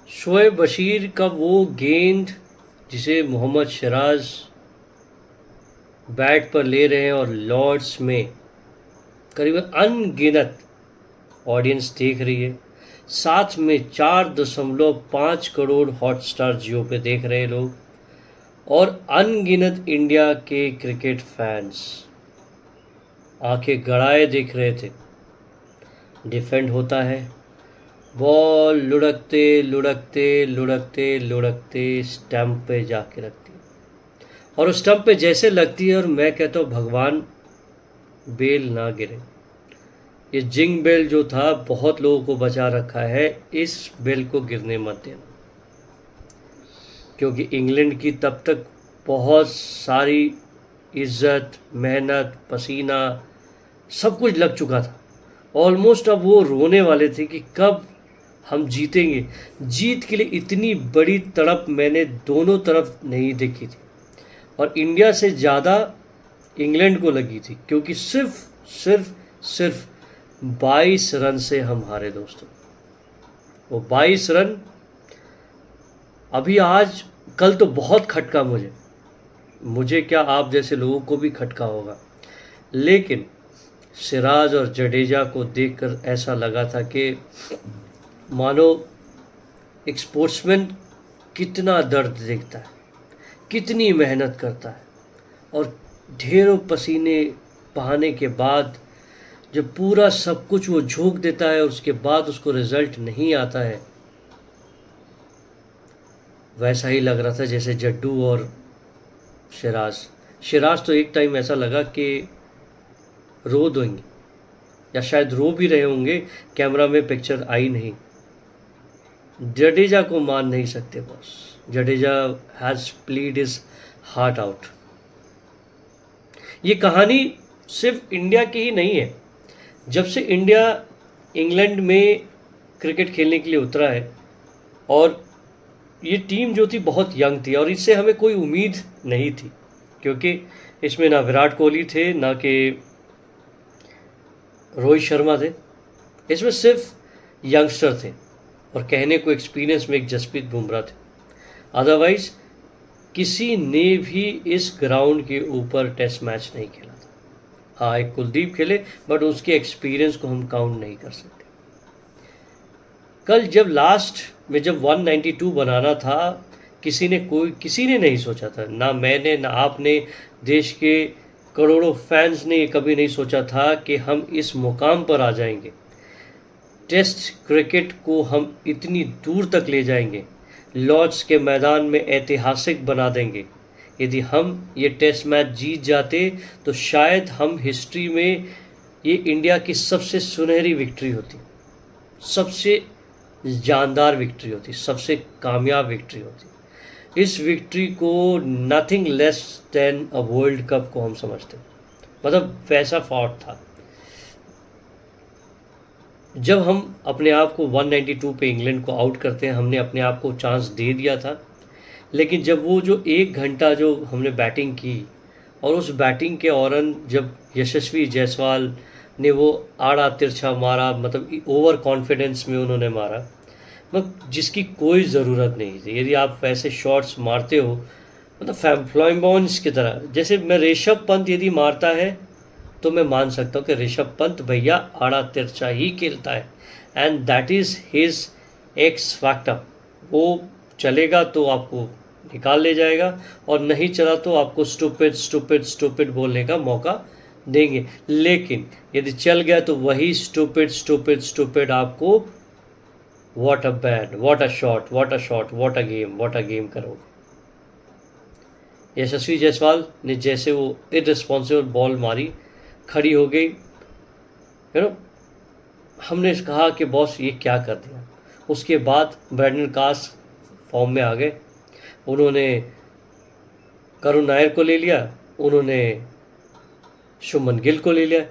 शोएब बशीर का वो गेंद जिसे मोहम्मद सिराज बैट पर ले रहे हैं और लॉर्ड्स में करीबन अनगिनत ऑडियंस देख रही है, साथ में 4.5 करोड़ हॉटस्टार जियो पे देख रहे हैं लोग, और अनगिनत इंडिया के क्रिकेट फैंस आंखें गड़ाए देख रहे थे। डिफेंड होता है, बॉल लुढ़कते लुढ़कते लुढ़कते लुढ़कते स्टंप पे जाके लगती है, और उस स्टंप पे जैसे लगती है, और मैं कहता हूँ भगवान बेल ना गिरे। ये जिंग बेल जो था बहुत लोगों को बचा रखा है, इस बेल को गिरने मत देना, क्योंकि इंग्लैंड की तब तक बहुत सारी इज्जत, मेहनत, पसीना सब कुछ लग चुका था। ऑलमोस्ट अब वो रोने वाले थे कि कब हम जीतेंगे। जीत के लिए इतनी बड़ी तड़प मैंने दोनों तरफ नहीं देखी थी, और इंडिया से ज़्यादा इंग्लैंड को लगी थी, क्योंकि सिर्फ सिर्फ सिर्फ 22 रन से हम हारे दोस्तों। वो 22 रन अभी आज कल तो बहुत खटका मुझे क्या, आप जैसे लोगों को भी खटका होगा, लेकिन सिराज और जडेजा को देखकर ऐसा लगा था कि मानो एक स्पोर्ट्समैन कितना दर्द देखता है, कितनी मेहनत करता है, और ढेरों पसीने बहाने के बाद जब पूरा सब कुछ वो झोंक देता है, उसके बाद उसको रिजल्ट नहीं आता है। वैसा ही लग रहा था जैसे जड्डू और सिराज तो एक टाइम ऐसा लगा कि रो देंगे, या शायद रो भी रहे होंगे, कैमरा में पिक्चर आई नहीं। जडेजा को मान नहीं सकते boss, Jadeja has plead his heart out. ये कहानी सिर्फ इंडिया की ही नहीं है। जब से इंडिया इंग्लैंड में क्रिकेट खेलने के लिए उतरा है, और ये टीम जो थी बहुत यंग थी, और इससे हमें कोई उम्मीद नहीं थी, क्योंकि इसमें ना विराट कोहली थे, ना कि रोहित शर्मा थे। इसमें सिर्फ यंगस्टर थे, और कहने को एक्सपीरियंस में एक जसप्रीत बुमराह थे। अदरवाइज किसी ने भी इस ग्राउंड के ऊपर टेस्ट मैच नहीं खेला था। हाँ, एक कुलदीप खेले, बट उसके एक्सपीरियंस को हम काउंट नहीं कर सकते। कल जब लास्ट में जब 192 बनाना था, किसी ने नहीं सोचा था, ना मैंने, ना आपने, देश के करोड़ों फैंस ने ये कभी नहीं सोचा था कि हम इस मुकाम पर आ जाएंगे। टेस्ट क्रिकेट को हम इतनी दूर तक ले जाएंगे, लॉर्ड्स के मैदान में ऐतिहासिक बना देंगे। यदि हम ये टेस्ट मैच जीत जाते तो शायद हम हिस्ट्री में ये इंडिया की सबसे सुनहरी विक्ट्री होती, सबसे जानदार विक्ट्री होती, सबसे कामयाब विक्ट्री होती। इस विक्ट्री को nothing less than a world cup को हम समझते, मतलब वैसा फॉर्ट था। जब हम अपने आप को 192 पे इंग्लैंड को आउट करते हैं, हमने अपने आप को चांस दे दिया था, लेकिन जब वो जो 1 घंटा जो हमने बैटिंग की, और उस बैटिंग के औरन जब यशस्वी जायसवाल ने वो आड़ा तिरछा मारा, मतलब ओवर कॉन्फिडेंस में उन्होंने मारा, मतलब जिसकी कोई ज़रूरत नहीं थी। यदि आप वैसे शॉट्स मारते हो, मतलब फ्लॉइम्बॉन्स की तरह, जैसे मैं ऋषभ पंत यदि मारता है तो मैं मान सकता हूँ कि ऋषभ पंत भैया आड़ा तिरछा ही खेलता है, and that is his ex factor. वो चलेगा तो आपको निकाल ले जाएगा, और नहीं चला तो आपको स्टूपिड स्टूपिड स्टूपिड बोलने का मौका देंगे। लेकिन यदि चल गया तो वही स्टूपिड स्टूपिड स्टूपिड आपको what a bat, what a shot, what a shot, what a game करोगे। यशस्वी जायसवाल ने जैसे वो इररिस्पॉन्सिबल बॉल मारी, खड़ी हो गई, हमने कहा कि बॉस ये क्या कर दिया। उसके बाद ब्रैंडन कास फॉर्म में आ गए, उन्होंने करुण नायर को ले लिया, उन्होंने शुभमन गिल को ले लिया।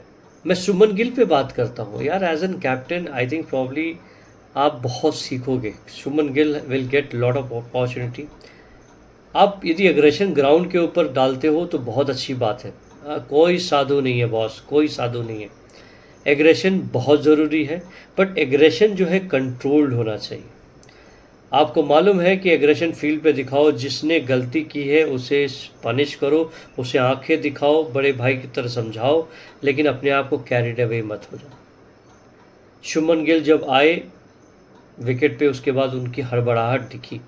मैं शुभमन गिल पे बात करता हूँ यार, as an captain I think probably आप बहुत सीखोगे। Shubman Gill will get lot of opportunity. आप यदि एग्रेशन ग्राउंड के ऊपर डालते हो तो बहुत अच्छी बात है, कोई साधु नहीं है बॉस, कोई साधु नहीं है। एग्रेशन बहुत ज़रूरी है, बट एग्रेशन जो है कंट्रोल्ड होना चाहिए। आपको मालूम है कि एग्रेशन फील्ड पे दिखाओ, जिसने गलती की है उसे पनिश करो, उसे आंखें दिखाओ, बड़े भाई की तरह समझाओ, लेकिन अपने आप को कैरिड अवे मत हो जाओ। शुभमन गिल जब आए विकेट पे, उसके बाद उनकी हड़बड़ाहट दिखी,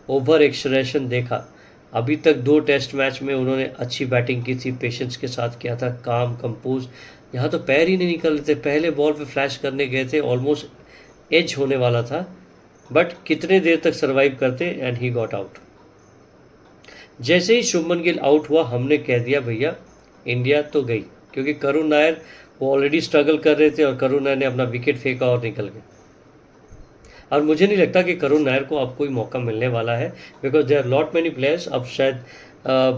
ओवर एक्सप्रेशन देखा। अभी तक 2 टेस्ट मैच में उन्होंने अच्छी बैटिंग की थी, पेशेंस के साथ किया था, काम कंपोज। यहाँ तो पैर ही नहीं निकल रहे थे, पहले बॉल पे फ्लैश करने गए थे, ऑलमोस्ट एज होने वाला था, बट कितने देर तक सर्वाइव करते, एंड ही गॉट आउट। जैसे ही शुभमन गिल आउट हुआ, हमने कह दिया भैया इंडिया तो गई, क्योंकि करुण नायर वो ऑलरेडी स्ट्रगल कर रहे थे और करुण नायर ने अपना विकेट फेंका और निकल गए। और मुझे नहीं लगता कि करुण नायर को अब कोई मौका मिलने वाला है, because there are lot many players. अब शायद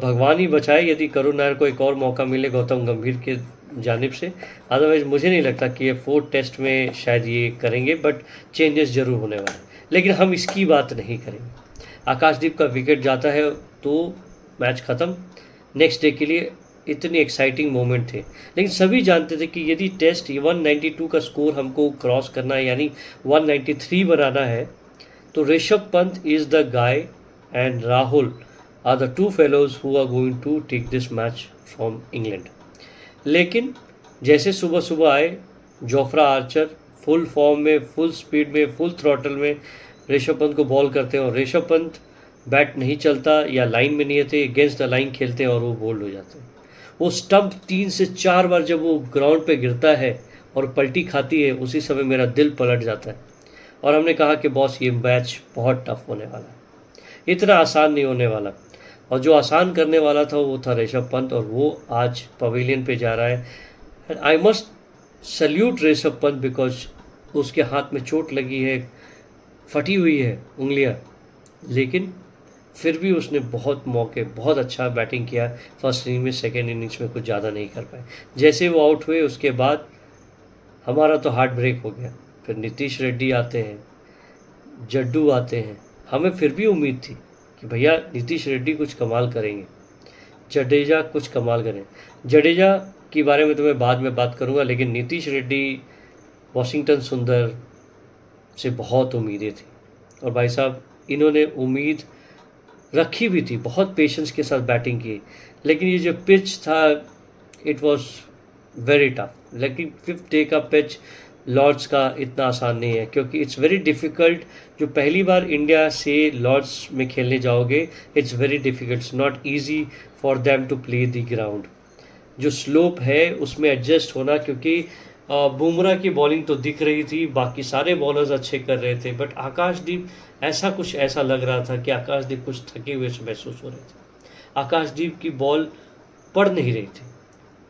भगवान ही बचाए यदि करुण नायर को एक और मौका मिले गौतम गंभीर के जानिब से, अदरवाइज मुझे नहीं लगता कि ये 4th टेस्ट में शायद ये करेंगे, बट चेंजेस जरूर होने वाले हैं। लेकिन हम इसकी बात नहीं करेंगे। आकाशदीप का विकेट जाता है तो मैच ख़त्म, नेक्स्ट डे के लिए इतनी एक्साइटिंग मोमेंट थे। लेकिन सभी जानते थे कि यदि टेस्ट 192 का स्कोर हमको क्रॉस करना है, यानी 193 बनाना है, तो Rishabh Pant is the guy and Rahul are the 2 fellows who are going to take this match from England. लेकिन जैसे सुबह सुबह आए जोफ्रा आर्चर फुल फॉर्म में, फुल स्पीड में, फुल थ्रॉटल में ऋषभ पंत को बॉल करते हैं, और ऋषभ पंत बैट नहीं चलता या लाइन में नहीं आते, अगेंस्ट द लाइन खेलते हैं और वो बोल्ड हो जाते हैं। वो स्टंप 3 से 4 बार जब वो ग्राउंड पे गिरता है और पलटी खाती है, उसी समय मेरा दिल पलट जाता है। और हमने कहा कि बॉस ये मैच बहुत टफ होने वाला है, इतना आसान नहीं होने वाला। और जो आसान करने वाला था वो था ऋषभ पंत, और वो आज पवेलियन पे जा रहा है। And I must salute Rishabh Pant, because उसके हाथ में चोट लगी है, फटी हुई है उंगलियां, लेकिन फिर भी उसने बहुत अच्छा बैटिंग किया। फर्स्ट इनिंग में, सेकेंड इनिंग्स में कुछ ज़्यादा नहीं कर पाए। जैसे वो आउट हुए उसके बाद हमारा तो हार्ट ब्रेक हो गया। फिर नीतीश रेड्डी आते हैं, जड्डू आते हैं, हमें फिर भी उम्मीद थी कि भैया नीतीश रेड्डी कुछ कमाल करेंगे, जडेजा कुछ कमाल करें। जडेजा के बारे में तो मैं बाद में बात करूंगा, लेकिन नीतीश रेड्डी, वॉशिंगटन सुंदर से बहुत उम्मीदें थी, और भाई साहब इन्होंने उम्मीद रखी भी थी, बहुत पेशेंस के साथ बैटिंग की। लेकिन ये जो पिच था इट वाज वेरी टफ। लेकिन 5th डे का पिच लॉर्ड्स का इतना आसान नहीं है, क्योंकि इट्स वेरी डिफ़िकल्ट। जो पहली बार इंडिया से लॉर्ड्स में खेलने जाओगे, it's very difficult, it's not easy for them to play the ground. जो स्लोप है उसमें एडजस्ट होना, क्योंकि बुमराह की बॉलिंग तो दिख रही थी, बाकी सारे बॉलर्स अच्छे कर रहे थे, बट आकाशदीप ऐसा लग रहा था कि आकाशदीप कुछ थके हुए से महसूस हो रहे थे। आकाशदीप की बॉल पड़ नहीं रही थी,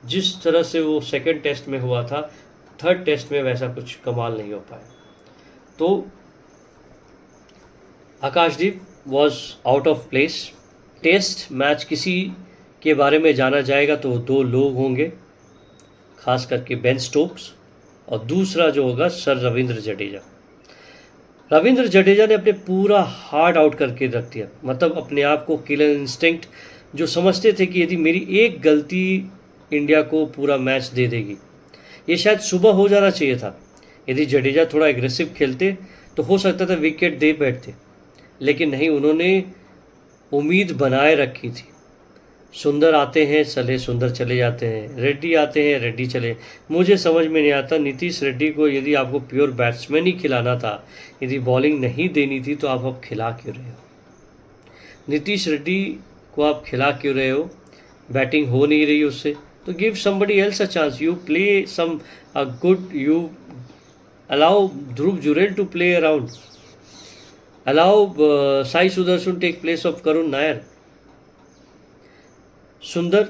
जिस तरह से वो 2nd टेस्ट में हुआ था, 3rd टेस्ट में वैसा कुछ कमाल नहीं हो पाया। तो Akashdeep was out of place. Test match किसी के बारे में जाना जाएगा तो 2 लोग होंगे, खास करके बेन स्टोक्स, और दूसरा जो होगा सर रविंद्र जडेजा। रविंद्र जडेजा ने अपने पूरा हार्ड आउट करके रख दिया, मतलब अपने आप को किलर इंस्टिंक्ट, जो समझते थे कि यदि मेरी एक गलती इंडिया को पूरा मैच दे देगी। ये शायद सुबह हो जाना चाहिए था, यदि जडेजा थोड़ा एग्रेसिव खेलते तो हो सकता था विकेट दे बैठते, लेकिन नहीं, उन्होंने उम्मीद बनाए रखी थी। सुंदर आते हैं चले, सुंदर चले जाते हैं, रेड्डी आते हैं, रेड्डी चले। मुझे समझ में नहीं आता, नीतीश रेड्डी को यदि आपको प्योर बैट्समैन ही खिलाना था, यदि बॉलिंग नहीं देनी थी, तो आप अब खिला क्यों रहे हो? नीतीश रेड्डी को आप खिला क्यों रहे हो? बैटिंग हो नहीं रही उससे, तो give somebody else a chance, you play some a good, you allow Dhruv Jurel to play around, allow Sai Sudharsan take place of Karun Nair. Sundar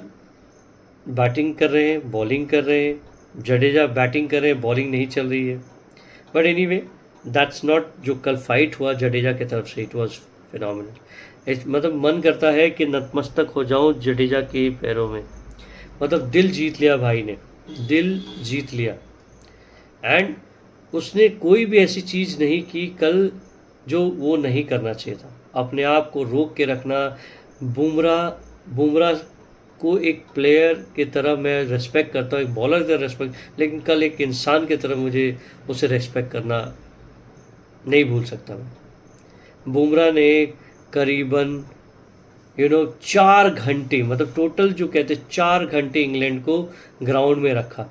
batting कर रहे हैं, बॉलिंग कर रहे हैं, जडेजा बैटिंग कर रहे हैं, बॉलिंग नहीं चल रही है, बट एनीवे दैट्स नॉट, जो कल फाइट हुआ जडेजा की तरफ से, इट वाज फिनोमिनल। मतलब मन करता है कि नतमस्तक हो जाऊं जडेजा के पैरों में, मतलब दिल जीत लिया भाई ने, दिल जीत लिया। एंड उसने कोई भी ऐसी चीज़ नहीं की कल जो वो नहीं करना चाहिए था, अपने आप को रोक के रखना। बुमराह को एक प्लेयर की तरह मैं रिस्पेक्ट करता हूँ, एक बॉलर की तरह रिस्पेक्ट, लेकिन कल एक इंसान की तरह मुझे उसे रिस्पेक्ट करना नहीं भूल सकता बुमराह ने करीबन 4 घंटे, मतलब टोटल जो कहते 4 घंटे इंग्लैंड को ग्राउंड में रखा।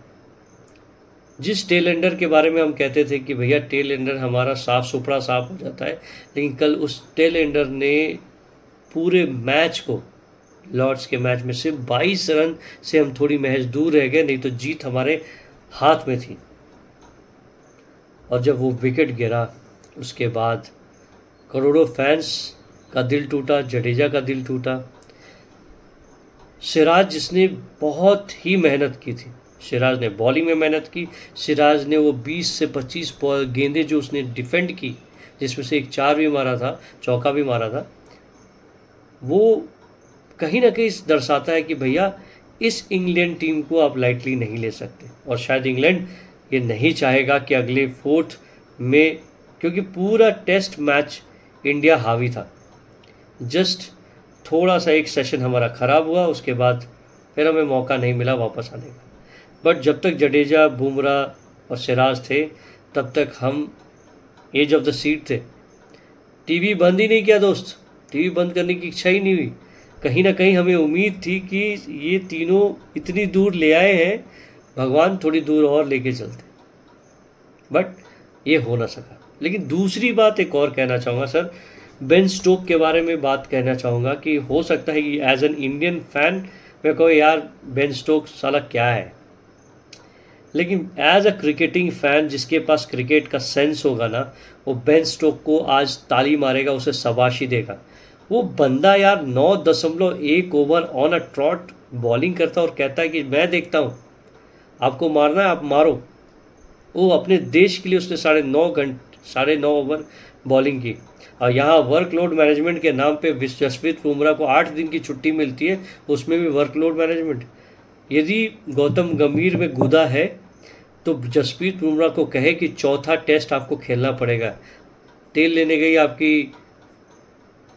जिस टेल एंडर के बारे में हम कहते थे कि भैया टेल एंडर हमारा साफ सुथरा साफ हो जाता है, लेकिन कल उस टेल एंडर ने पूरे मैच को, लॉर्ड्स के मैच में सिर्फ 22 रन से हम थोड़ी महज दूर रह गए, नहीं तो जीत हमारे हाथ में थी। और जब वो विकेट गिरा उसके बाद करोड़ों फैंस का दिल टूटा, जडेजा का दिल टूटा। सिराज जिसने बहुत ही मेहनत की थी, सिराज ने बॉलिंग में मेहनत की, सिराज ने वो 20 से 25 गेंदें जो उसने डिफेंड की, जिसमें से एक 4 भी मारा था, चौका भी मारा था, वो कहीं ना कहीं दर्शाता है कि भैया इस इंग्लैंड टीम को आप लाइटली नहीं ले सकते। और शायद इंग्लैंड ये नहीं चाहेगा कि अगले 4th में, क्योंकि पूरा टेस्ट मैच इंडिया हावी था, जस्ट थोड़ा सा एक सेशन हमारा ख़राब हुआ, उसके बाद फिर हमें मौका नहीं मिला वापस आने का। बट जब तक जडेजा, बुमराह और सिराज थे तब तक हम एज ऑफ द सीट थे। टीवी बंद ही नहीं किया दोस्त, टीवी बंद करने की इच्छा ही नहीं हुई। कहीं ना कहीं हमें उम्मीद थी कि ये तीनों इतनी दूर ले आए हैं, भगवान थोड़ी दूर और लेके चलते, बट ये हो ना सका। लेकिन दूसरी बात एक और कहना चाहूँगा सर, बेन स्टोक के बारे में बात कहना चाहूँगा कि हो सकता है कि एज एन इंडियन फैन मैं कहूँ यार बेन स्टोक साला क्या है, लेकिन एज अ क्रिकेटिंग फ़ैन जिसके पास क्रिकेट का सेंस होगा ना, वो बेन स्टोक को आज ताली मारेगा, उसे शाबाशी देगा। वो बंदा यार 9.1 over on a trout bowling करता और कहता है कि मैं देखता हूँ, आपको मारना है आप मारो। वो अपने देश के लिए उसने 9.5 ओवर बॉलिंग की। और यहाँ वर्कलोड मैनेजमेंट के नाम पे जसप्रीत बुमराह को 8 दिन की छुट्टी मिलती है, उसमें भी वर्कलोड मैनेजमेंट। यदि गौतम गंभीर में गुदा है तो जसप्रीत बुमराह को कहे कि चौथा टेस्ट आपको खेलना पड़ेगा। टेल लेने गई आपकी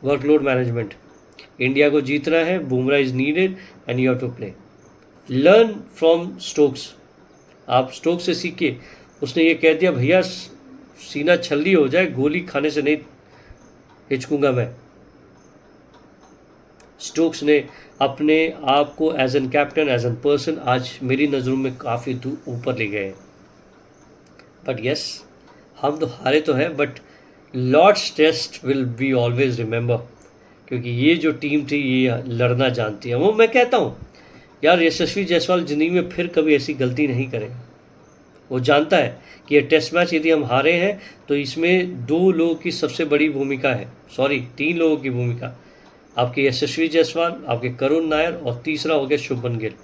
वर्कलोड मैनेजमेंट। इंडिया को जीतना है, Bumrah is needed and you have to play. Learn from Stokes, आप स्टोक्स से सीखिए। उसने ये कह दिया भैया सीना छल्ली हो जाए, गोली खाने से नहीं हिचकूंगा मैं। स्टोक्स ने अपने आप को as an captain, as an person आज मेरी नज़रों में काफ़ी ऊपर ले गए। बट यस, हम तो हारे तो हैं, but Lord's test will be always remember, क्योंकि ये जो टीम थी ये लड़ना जानती है। वो मैं कहता हूँ यार यशस्वी जायसवाल ज़िंदगी में फिर कभी ऐसी गलती नहीं करेगा। वो जानता है कि ये टेस्ट मैच यदि हम हारे हैं तो इसमें 2 लोगों की सबसे बड़ी भूमिका है, 3 लोगों की भूमिका, आपके यशस्वी जायसवाल, आपके करुण नायर, और तीसरा हो गया Shubman Gill.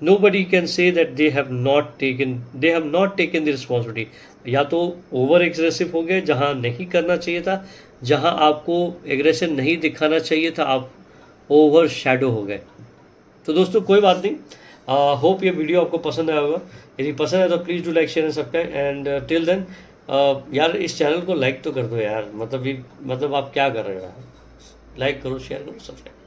Nobody can say that they have not taken the responsibility। या तो ओवर एग्रेसिव हो गए जहां नहीं करना चाहिए था, जहां आपको एग्रेशन नहीं दिखाना चाहिए था, आप ओवर शैडो हो गए। तो दोस्तों कोई बात नहीं, होप ये वीडियो आपको पसंद आया होगा। यदि पसंद है तो please do like, share and subscribe. And till then यार इस चैनल को लाइक तो कर दो यार, मतलब आप क्या कर रहे हो यार, लाइक करो, शेयर करो, सब्सक्राइब।